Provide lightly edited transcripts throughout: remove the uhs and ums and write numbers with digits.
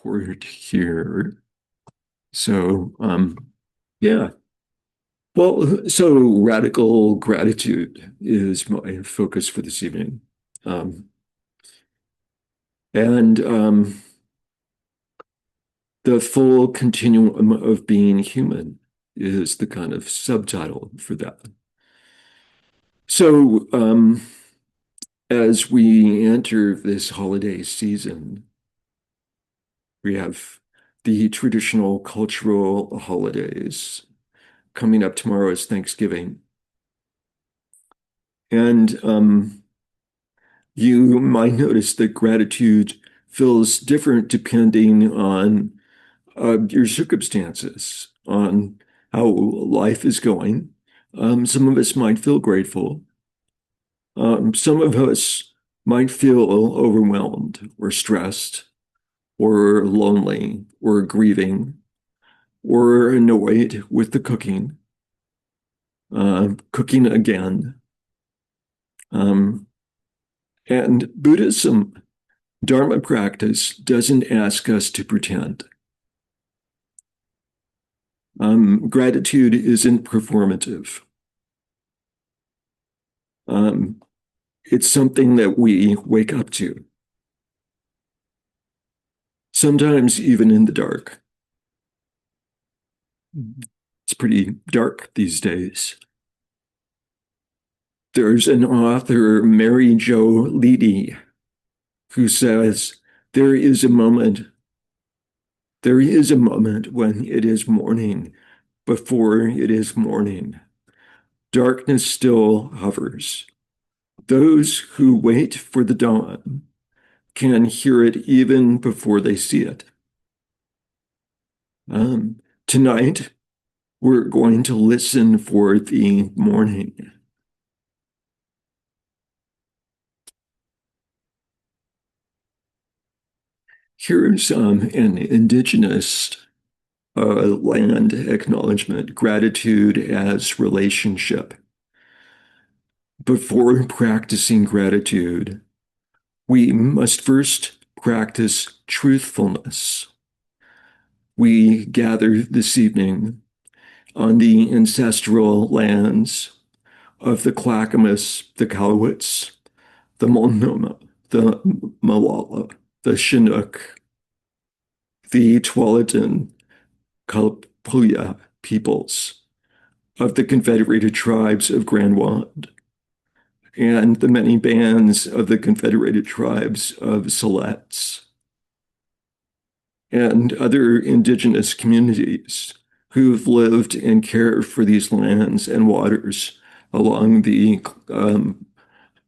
report here. So, yeah. Well, so radical gratitude is my focus for this evening. Um, and the full continuum of being human is the kind of subtitle for that. So, as we enter this holiday season, we have the traditional cultural holidays. Coming up tomorrow is Thanksgiving. And you might notice that gratitude feels different depending on your circumstances, on how life is going. Some of us might feel grateful. Some of us might feel overwhelmed or stressed or lonely or grieving or annoyed with the cooking, cooking again. Um, and Buddhism, Dharma practice doesn't ask us to pretend. Gratitude isn't performative. Um, it's something that we wake up to, sometimes even in the dark. It's pretty dark these days. There's an author, Mary Jo Leedy, who says, there is a moment when it is morning before it is morning. Darkness still hovers. Those who wait for the dawn can hear it even before they see it. Tonight, we're going to listen for the morning. Here's an indigenous land acknowledgement, gratitude as relationship. Before practicing gratitude, we must first practice truthfulness. We gather this evening on the ancestral lands of the Clackamas, the Cowits, the Multnomah, the Molalla, the Chinook, the Tualatin, Kalapuya peoples of the Confederated Tribes of Grand Wand and the many bands of the Confederated Tribes of Siletz and other indigenous communities who've lived and cared for these lands and waters along the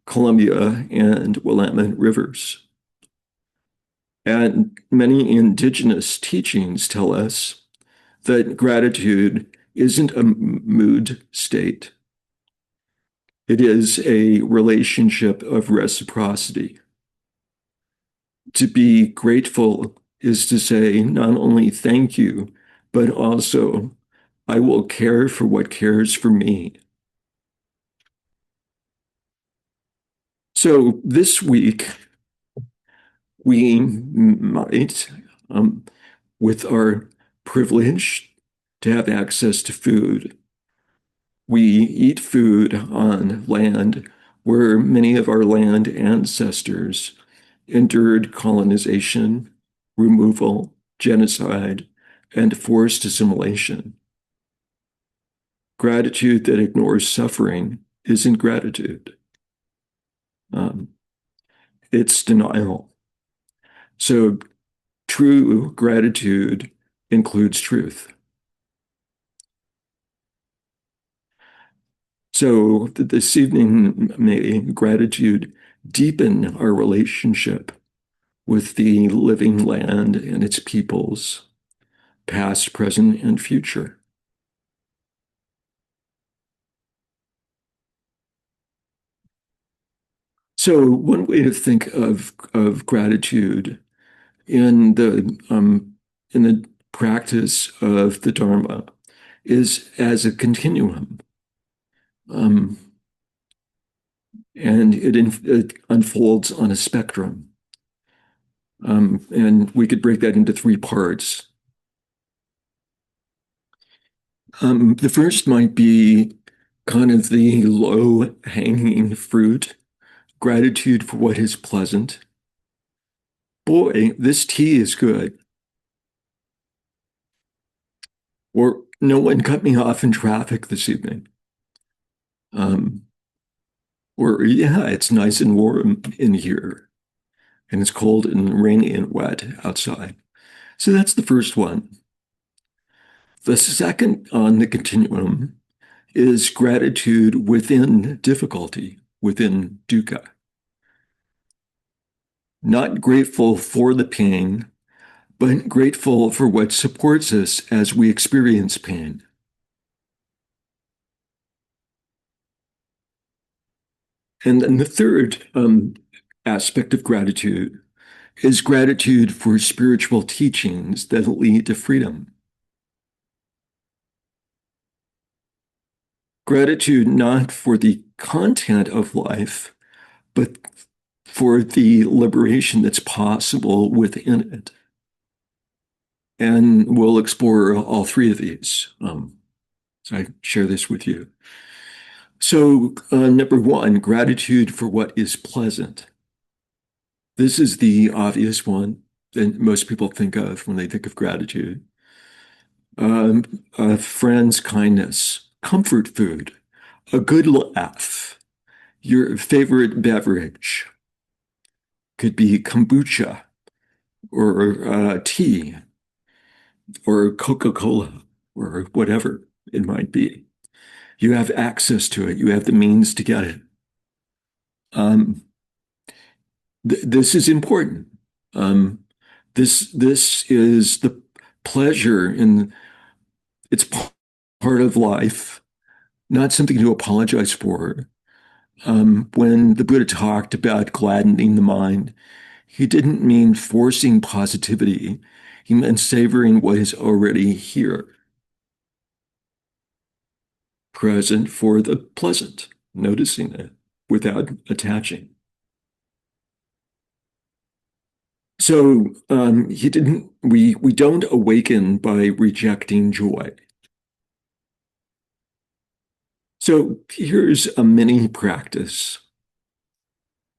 Columbia and Willamette rivers. And many indigenous teachings tell us that gratitude isn't a mood state. It is a relationship of reciprocity. To be grateful is to say not only thank you, but also I will care for what cares for me. So this week, we might, with our privilege to have access to food, we eat food on land where many of our land ancestors endured colonization, removal, genocide, and forced assimilation. Gratitude that ignores suffering isn't gratitude. It's denial. So true gratitude includes truth. So this evening, may gratitude deepen our relationship with the living land and its peoples, past, present, and future. So one way to think of gratitude in the practice of the Dharma is as a continuum. And it unfolds on a spectrum. And we could break that into three parts. The first might be kind of the low hanging fruit, gratitude for what is pleasant. Boy, this tea is good. Or no one cut me off in traffic this evening. Um, or yeah, it's nice and warm in here, and it's cold and rainy and wet outside. So that's the first one. The second on the continuum is gratitude within difficulty, within dukkha. Not grateful for the pain, but grateful for what supports us as we experience pain. And then the third aspect of gratitude is gratitude for spiritual teachings that lead to freedom. Gratitude not for the content of life, but for the liberation that's possible within it. And we'll explore all three of these. So I share this with you. So, number one, gratitude for what is pleasant. This is the obvious one that most people think of when they think of gratitude. Um, a friend's kindness, comfort food, a good laugh, your favorite beverage could be kombucha or tea or Coca-Cola or whatever it might be. You have access to it. You have the means to get it. Um, this is important. Um, this is the pleasure, and it's part of life, not something to apologize for. When the Buddha talked about gladdening the mind, he didn't mean forcing positivity. He meant savoring what is already here, present for the pleasant, noticing it without attaching. So he didn't. We don't awaken by rejecting joy. So here's a mini practice,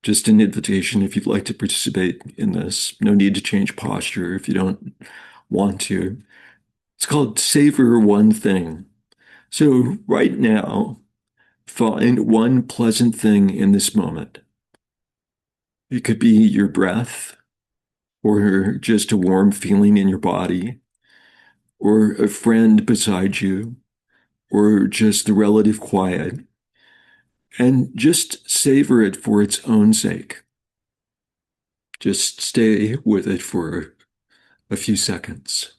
just an invitation if you'd like to participate in this. No need to change posture if you don't want to. It's called savor one thing. So right now, find one pleasant thing in this moment. It could be your breath, or just a warm feeling in your body, or a friend beside you, or just the relative quiet, and just savor it for its own sake. Just stay with it for a few seconds.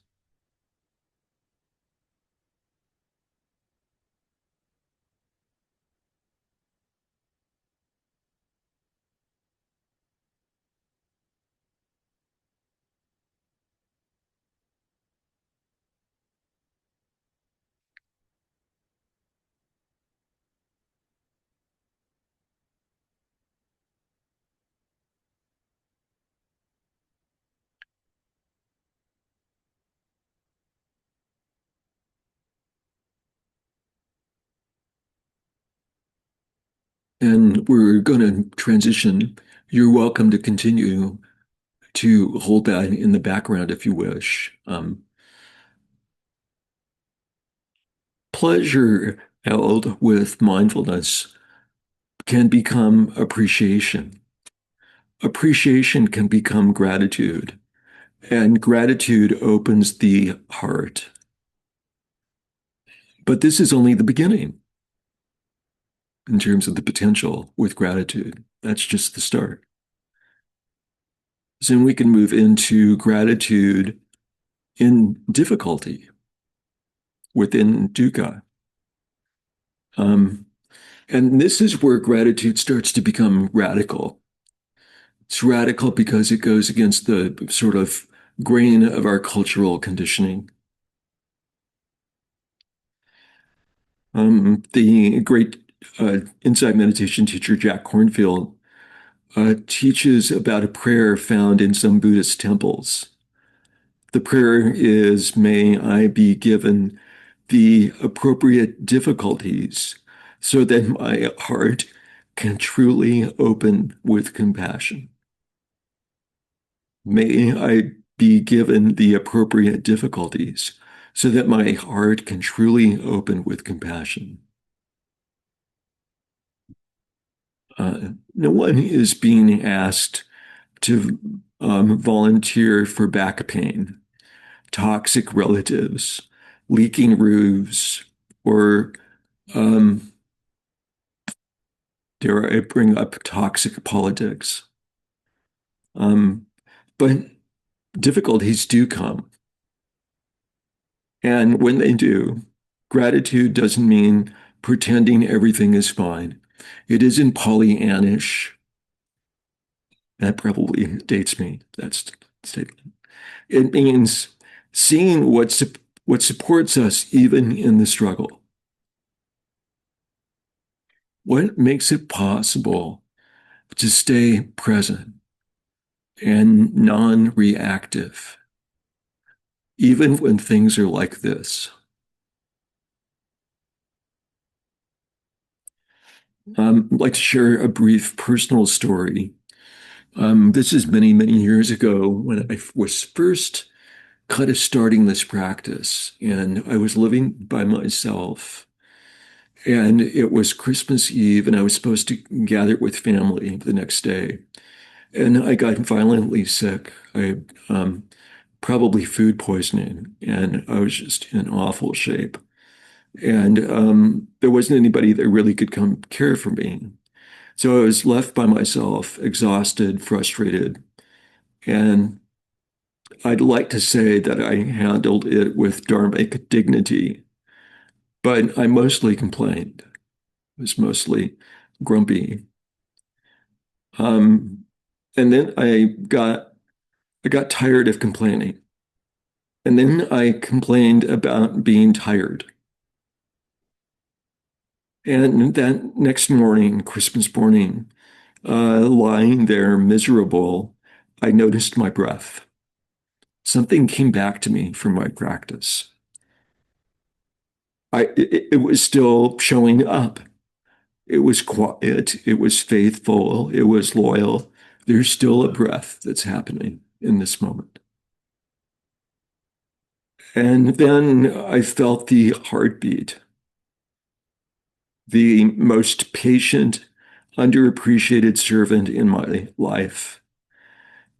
And we're going to transition. You're welcome to continue to hold that in the background if you wish. Pleasure held with mindfulness can become appreciation. Appreciation can become gratitude, and gratitude opens the heart. But this is only the beginning in terms of the potential with gratitude. That's just the start. So then we can move into gratitude in difficulty within dukkha. Um, and this is where gratitude starts to become radical. It's radical because it goes against the sort of grain of our cultural conditioning. The great insight meditation teacher, Jack Kornfield, teaches about a prayer found in some Buddhist temples. The prayer is, "May I be given the appropriate difficulties so that my heart can truly open with compassion. May I be given the appropriate difficulties so that my heart can truly open with compassion." No one is being asked to volunteer for back pain, toxic relatives, leaking roofs, or um, dare I bring up toxic politics. Um, but difficulties do come. And when they do, gratitude doesn't mean pretending everything is fine. It isn't Pollyannish. That probably dates me, that statement. It means seeing what supports us even in the struggle. What makes it possible to stay present and non-reactive, even when things are like this? I'd like to share a brief personal story. This is many, many years ago when I was first kind of starting this practice, and I was living by myself. And it was Christmas Eve, and I was supposed to gather with family the next day. And I got violently sick. I probably food poisoning, and I was just in awful shape. And there wasn't anybody that really could come care for me. So I was left by myself, exhausted, frustrated. And I'd like to say that I handled it with dharmic dignity, but I mostly complained. I was mostly grumpy. Um, and then I got tired of complaining. And then I complained about being tired. And that next morning, Christmas morning, lying there miserable, I noticed my breath. Something came back to me from my practice. It was still showing up. It was quiet. It was faithful. It was loyal. There's still a breath that's happening in this moment. And then I felt the heartbeat, the most patient, underappreciated servant in my life.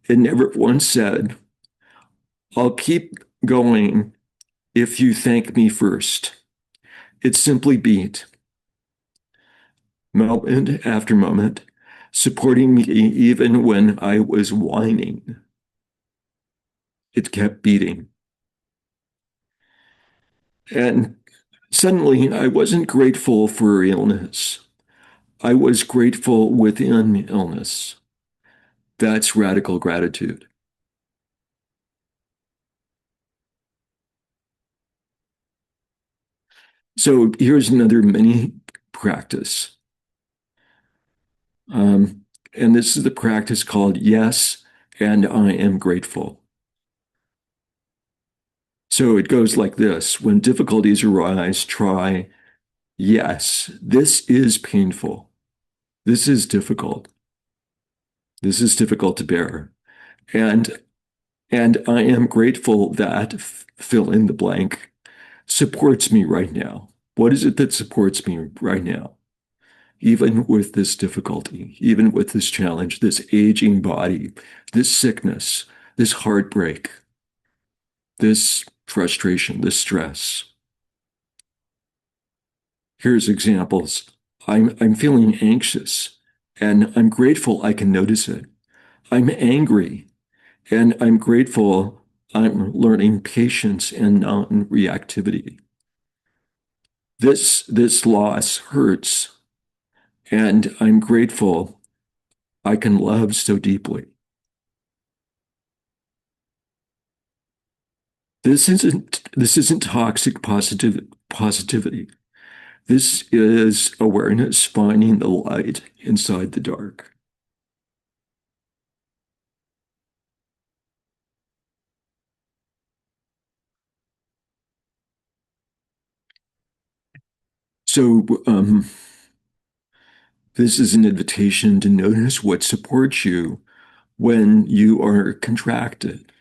It never once said, "I'll keep going if you thank me first." It simply beat, moment after moment, supporting me even when I was whining. It kept beating. And suddenly, I wasn't grateful for illness. I was grateful within illness. That's radical gratitude. So here's another mini practice. Um, and this is the practice called Yes, and I am grateful. So it goes like this. When difficulties arise, try, yes, this is painful. This is difficult. This is difficult to bear. And and I am grateful that fill in the blank supports me right now. What is it that supports me right now? Even with this difficulty, even with this challenge, this aging body, this sickness, this heartbreak, this frustration, this stress. Here's examples. I'm feeling anxious, and I'm grateful I can notice it. I'm angry, and I'm grateful I'm learning patience and non-reactivity. This loss hurts, and I'm grateful I can love so deeply. This isn't toxic positivity. This is awareness finding the light inside the dark. So, this is an invitation to notice what supports you when you are contracted,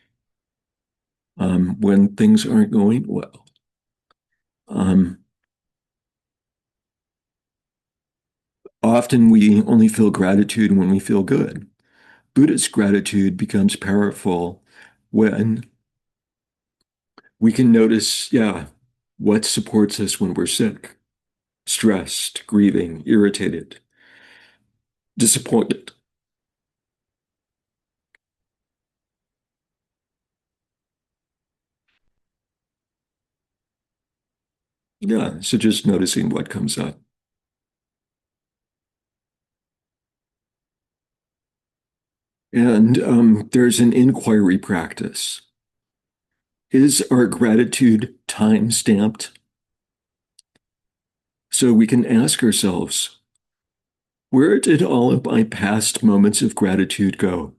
when things aren't going well. Um, Often we only feel gratitude when we feel good. Buddhist gratitude becomes powerful when we can notice, yeah, what supports us when we're sick, stressed, grieving, irritated, disappointed. Yeah, so just noticing what comes up. And there's an inquiry practice. Is our gratitude time stamped? So we can ask ourselves, where did all of my past moments of gratitude go?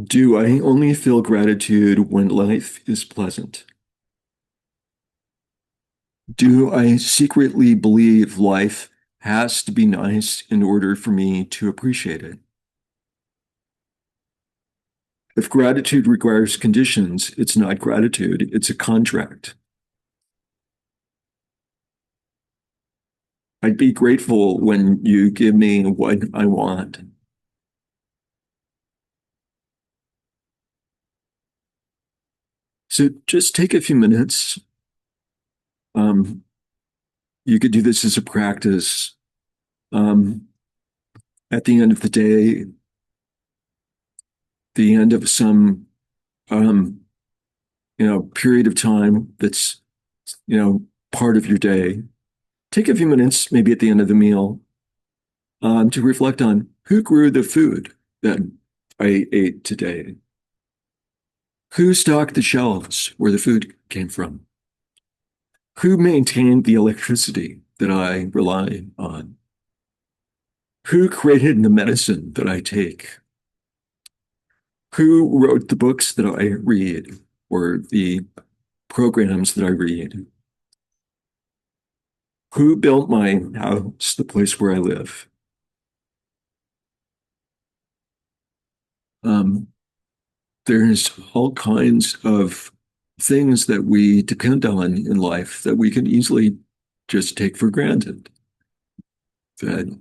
Do I only feel gratitude when life is pleasant? Do I secretly believe life has to be nice in order for me to appreciate it? If gratitude requires conditions, it's not gratitude, it's a contract. I'd be grateful when you give me what I want. So just take a few minutes. Um, you could do this as a practice. Um, at the end of the day, the end of some um, period of time that's you know part of your day. Take a few minutes, maybe at the end of the meal, to reflect on who grew the food that I ate today. Who stocked the shelves where the food came from? Who maintained the electricity that I rely on? Who created the medicine that I take? Who wrote the books that I read or the programs that I read? Who built my house, the place where I live? Um, there's all kinds of things that we depend on in life that we can easily just take for granted that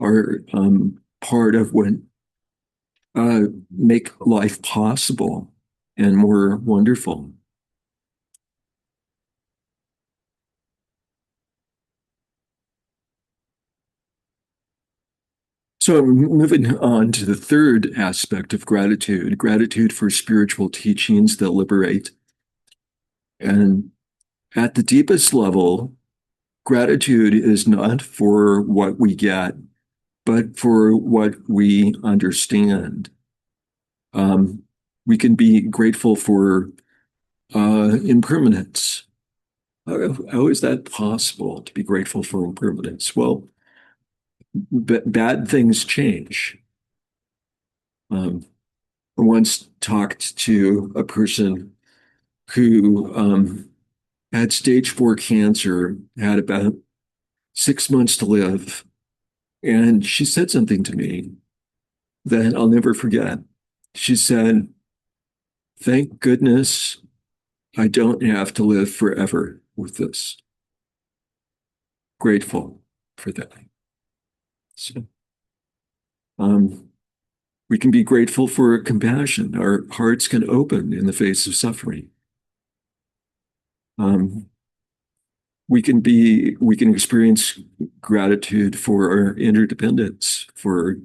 are part of what make life possible and more wonderful. So I'm moving on to the third aspect of gratitude, gratitude for spiritual teachings that liberate. And at the deepest level, gratitude is not for what we get, but for what we understand. Um, we can be grateful for impermanence. How is that possible to be grateful for impermanence? Well, bad things change. Um, I once talked to a person who had stage 4 cancer, had about 6 months to live. And she said something to me that I'll never forget. She said, thank goodness I don't have to live forever with this. Grateful for that. So, um, we can be grateful for compassion. Our hearts can open in the face of suffering. Um, we can experience gratitude for our interdependence, for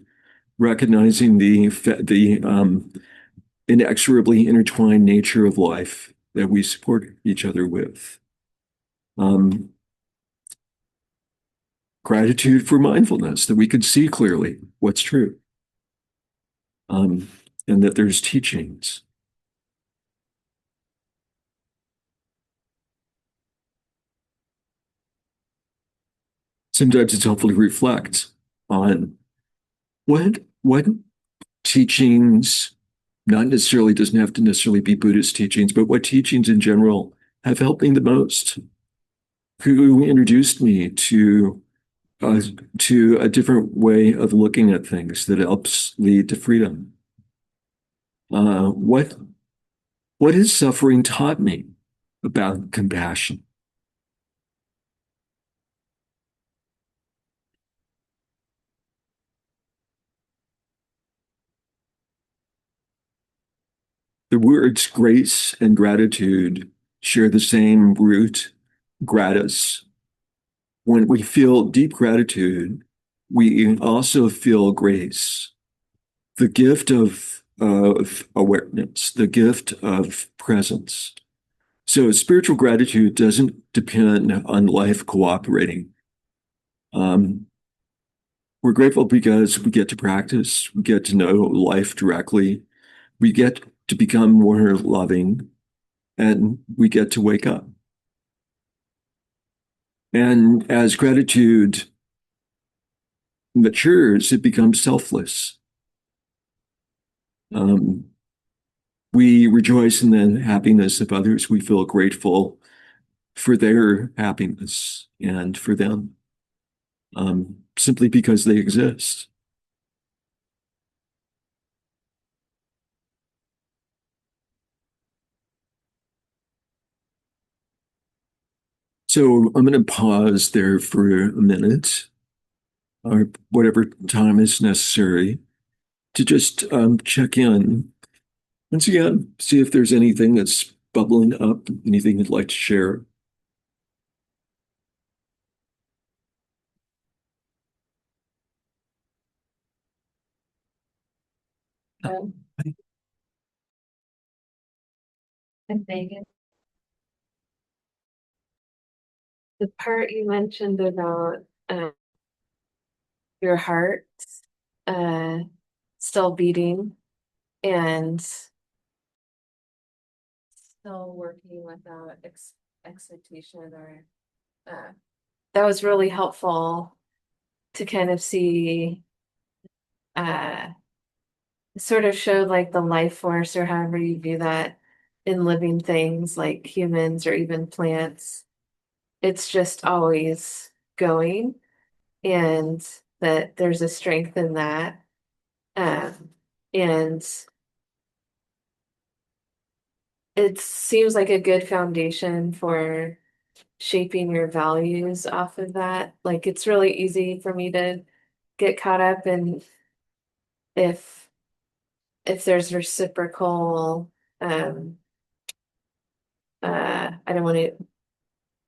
recognizing the inexorably intertwined nature of life that we support each other with. Um, Gratitude for mindfulness, that we can see clearly what's true, um, and that there's teachings. Sometimes it's helpful to reflect on what teachings, not necessarily, doesn't have to necessarily be Buddhist teachings, but what teachings in general have helped me the most. who introduced me uh, to a different way of looking at things that helps lead to freedom. Uh, what what has suffering taught me about compassion? The words grace and gratitude share the same root, gratis. When we feel deep gratitude, we also feel grace, the gift of awareness, the gift of presence. So spiritual gratitude doesn't depend on life cooperating. Um, we're grateful because we get to practice, we get to know life directly, we get to become more loving, and we get to wake up. And as gratitude matures, it becomes selfless. Um, we rejoice in the happiness of others. We feel grateful for their happiness and for them, simply because they exist. So I'm going to pause there for a minute or whatever time is necessary to just check in. Once again, see if there's anything that's bubbling up, anything you'd like to share. Um, and Megan, the part you mentioned about your heart uh, still beating and still working without expectation or uh, that was really helpful to kind of see uh, sort of showed like the life force or however you view that in living things like humans or even plants. It's just always going and that there's a strength in that. Um, and it seems like a good foundation for shaping your values off of that. Like it's really easy for me to get caught up in if if there's reciprocal I don't want to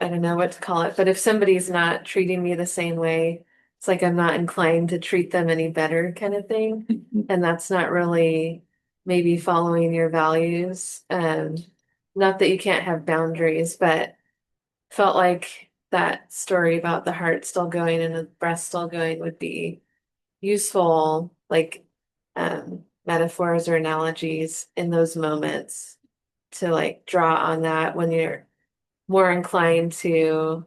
I don't know what to call it, but if somebody's not treating me the same way, it's like I'm not inclined to treat them any better kind of thing. And that's not really maybe following your values. Not that you can't have boundaries, but felt like that story about the heart still going and the breath still going would be useful, like metaphors or analogies in those moments to like draw on that when you're more inclined to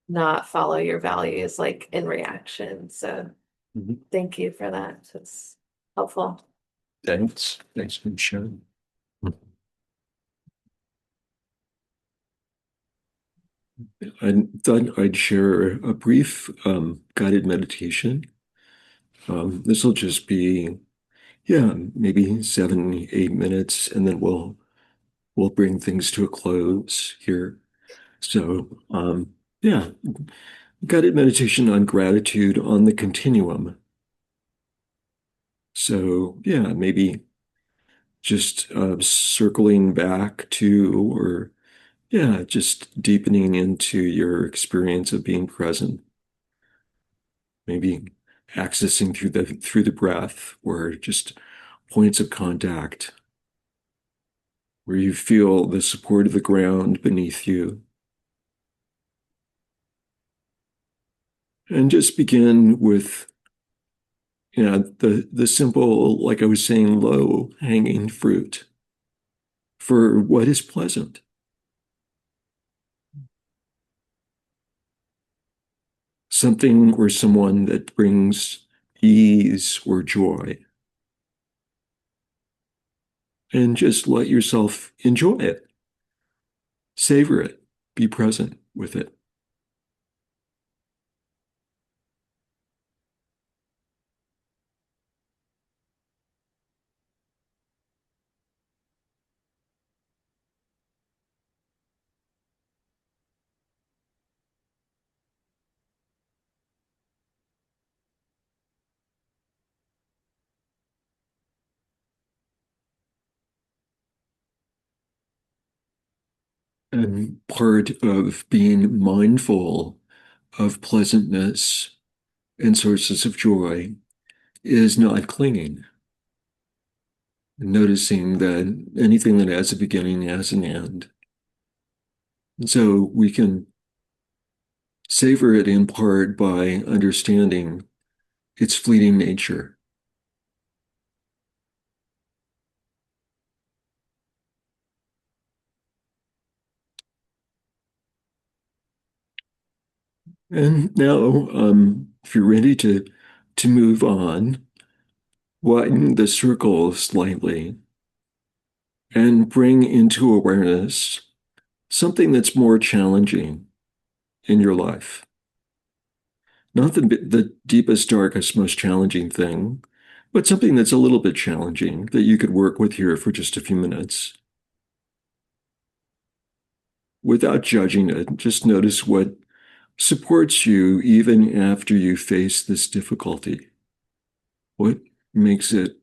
not follow your values like in reaction. So Mhm. thank you for that. It's helpful. Thanks. Thanks for sharing. I thought I'd share a brief guided meditation. This will just be, yeah, maybe 7, 8 minutes, and then we'll bring things to a close here. So, yeah, guided meditation on gratitude on the continuum. So, yeah, maybe just circling back to, or yeah, just deepening into your experience of being present. Maybe accessing through the breath, or just points of contact where you feel the support of the ground beneath you. And just begin with, the simple, like I was saying, low hanging fruit for what is pleasant. Something or someone that brings ease or joy. And just let yourself enjoy it, savor it, be present with it. And part of being mindful of pleasantness and sources of joy is not clinging, noticing that anything that has a beginning has an end. And so we can savor it in part by understanding its fleeting nature. And now, if you're ready to move on, widen the circle slightly and bring into awareness something that's more challenging in your life. Not the deepest, darkest, most challenging thing, but something that's a little bit challenging that you could work with here for just a few minutes. Without judging it, just notice what supports you even after you face this difficulty. What makes it,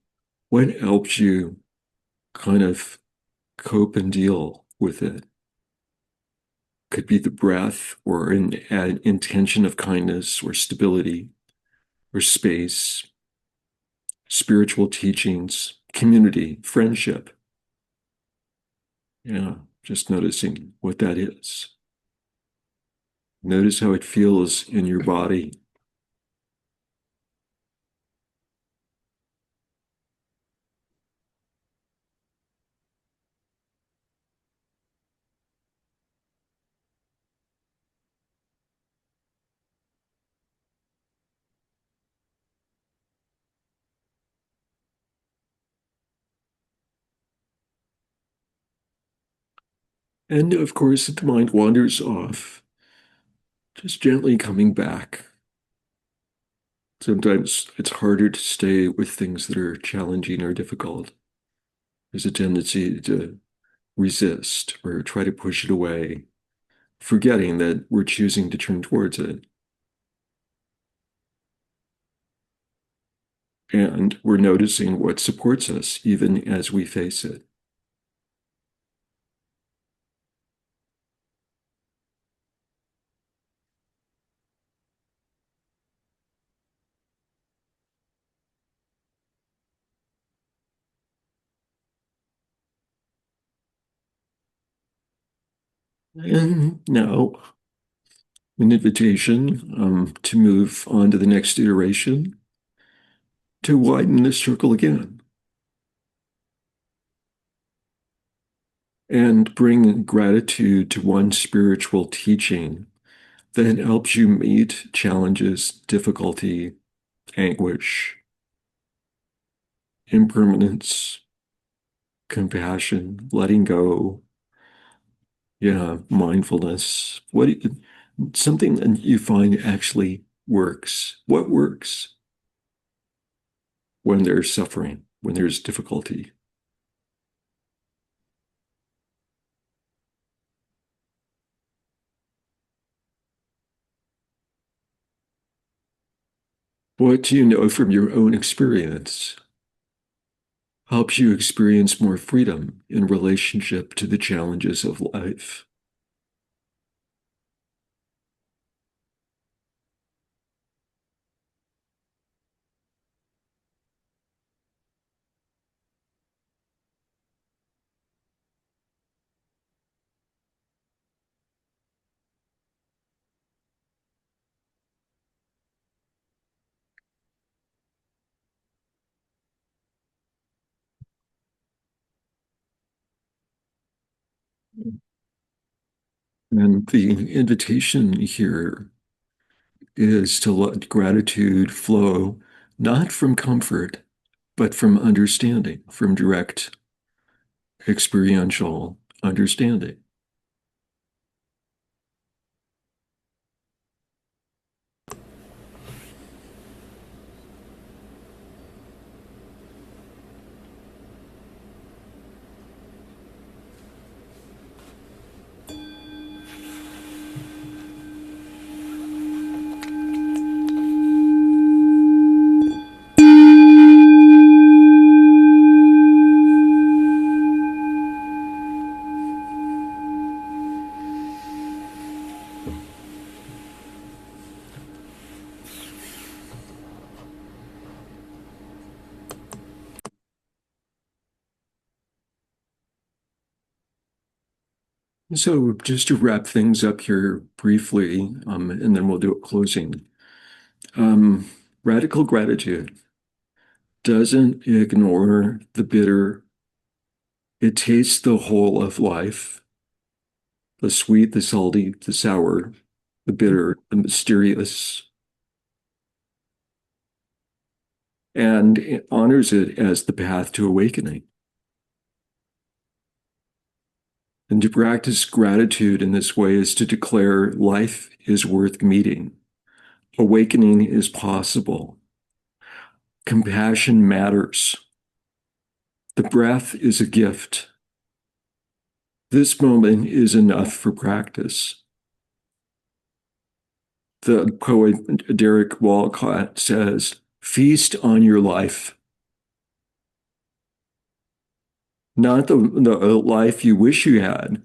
what helps you kind of cope and deal with it? Could be the breath or an intention of kindness or stability or space, spiritual teachings, community, friendship. Yeah, just noticing what that is. Notice how it feels in your body. And of course, if the mind wanders off, just gently coming back. Sometimes it's harder to stay with things that are challenging or difficult. There's a tendency to resist or try to push it away, forgetting that we're choosing to turn towards it. And we're noticing what supports us even as we face it. And now, an invitation to move on to the next iteration, to widen the circle again and bring gratitude to one spiritual teaching that helps you meet challenges, difficulty, anguish, impermanence, compassion, letting go, yeah, mindfulness. Something that you find actually works. What works when there's suffering, when there's difficulty? What do you know from your own experience helps you experience more freedom in relationship to the challenges of life? And the invitation here is to let gratitude flow not from comfort, but from understanding, from direct experiential understanding. So just to wrap things up here briefly, and then we'll do a closing. Um, Radical gratitude doesn't ignore the bitter. It tastes the whole of life, the sweet, the salty, the sour, the bitter, the mysterious, and it honors it as the path to awakening. And to practice gratitude in this way is to declare life is worth meeting. Awakening is possible. Compassion matters. The breath is a gift. This moment is enough for practice. The poet Derek Walcott says, feast on your life, not the life you wish you had,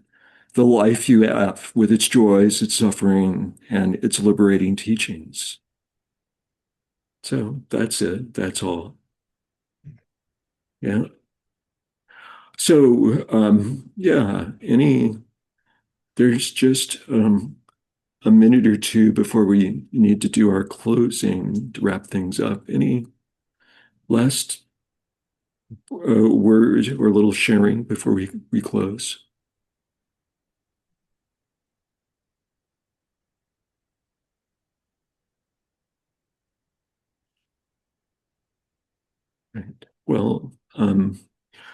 the life you have with its joys, its suffering, and its liberating teachings. So that's it. That's all. Yeah. So, yeah, there's just a minute or two before we need to do our closing to wrap things up. Any last words or a little sharing before we close? Right. Well,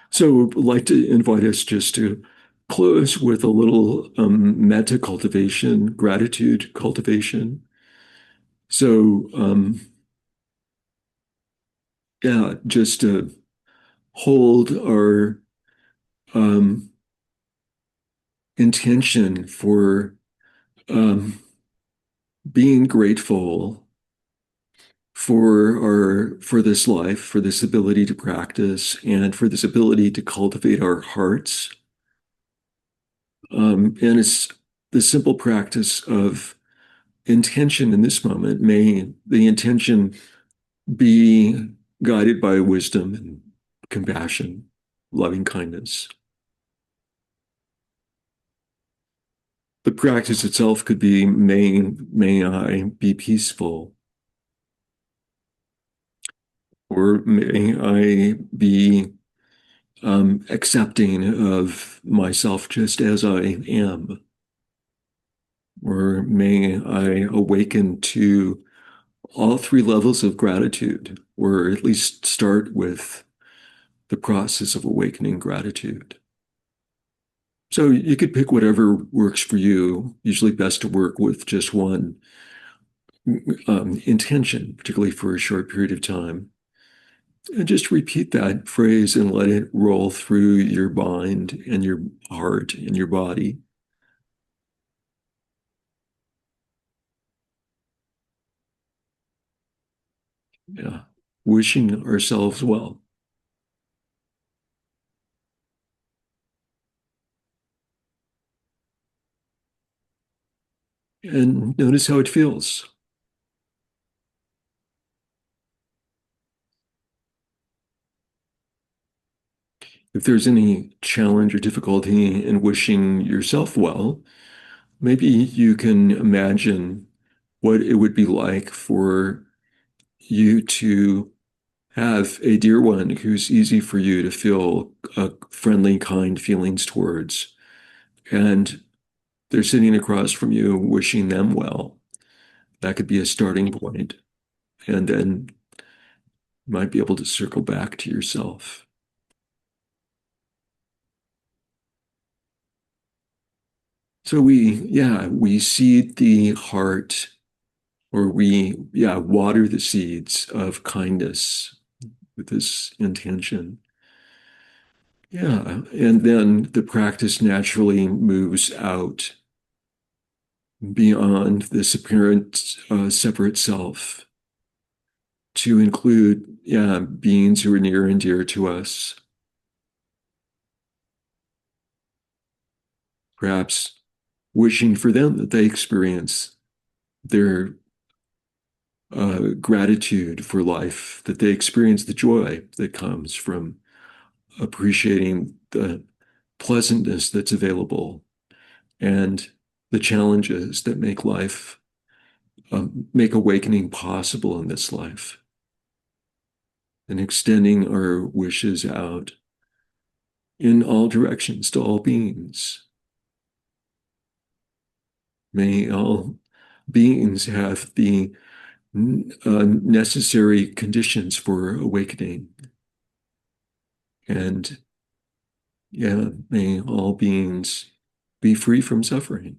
so I'd like to invite us just to close with a little metta cultivation, gratitude cultivation. So, yeah, just to hold our um, intention for um, being grateful for this life, for this ability to practice, and for this ability to cultivate our hearts. And it's the simple practice of intention in this moment. May the intention be guided by wisdom and compassion, loving kindness. The practice itself could be, may I be peaceful, or may I be accepting of myself just as I am, or may I awaken to all three levels of gratitude, or at least start with the process of awakening gratitude. So you could pick whatever works for you. Usually best to work with just one intention, particularly for a short period of time. And just repeat that phrase and let it roll through your mind and your heart and your body. Yeah. Wishing ourselves well. And notice how it feels. If there's any challenge or difficulty in wishing yourself well, maybe you can imagine what it would be like for you to have a dear one who's easy for you to feel friendly, kind feelings towards. And they're sitting across from you wishing them well. That could be a starting point. And then you might be able to circle back to yourself. So we seed the heart, or water the seeds of kindness with this intention. Yeah. And then the practice naturally moves out beyond this apparent separate self to include, beings who are near and dear to us. Perhaps wishing for them that they experience their gratitude for life, that they experience the joy that comes from appreciating the pleasantness that's available and the challenges that make life, make awakening possible in this life, and extending our wishes out in all directions to all beings. May all beings have the necessary conditions for awakening. And yeah, may all beings be free from suffering.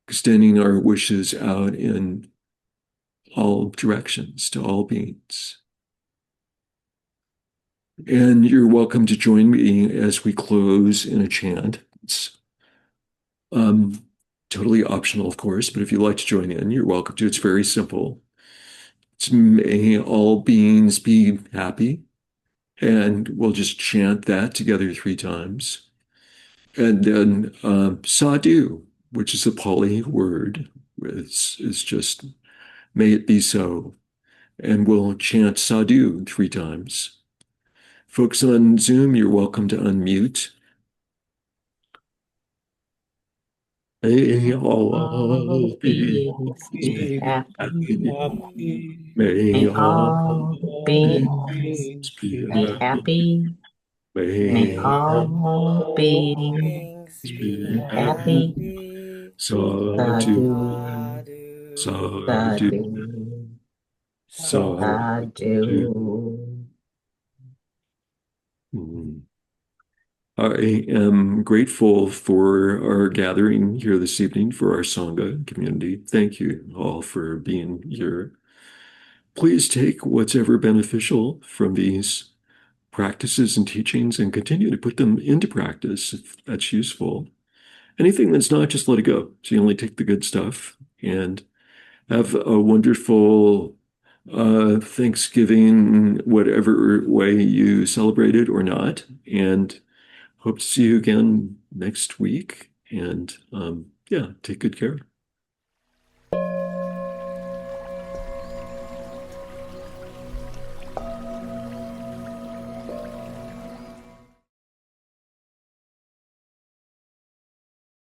Extending our wishes out in all directions to all beings. And you're welcome to join me as we close in a chant. It's um, totally optional, of course, but if you'd like to join in, you're welcome to. It's very simple. It's may all beings be happy. And we'll just chant that together 3 times. And then sadhu, which is a Pali word, is just may it be so. And we'll chant sadhu 3 times. Folks on Zoom, you're welcome to unmute. May all All beings beings be be happy. happy. May May all all beings beings be be happy. happy. May May all all beings beings be be happy. happy. Sadhu, Sadhu, sadhu, sadhu, sadhu. sadhu. Hmm. I am grateful for our gathering here this evening for our Sangha community. Thank you all for being here. Please take what's ever beneficial from these practices and teachings and continue to put them into practice if that's useful. Anything that's not, just let it go. So you only take the good stuff and have a wonderful Thanksgiving, whatever way you celebrate it or not. And hope to see you again next week. And yeah, take good care.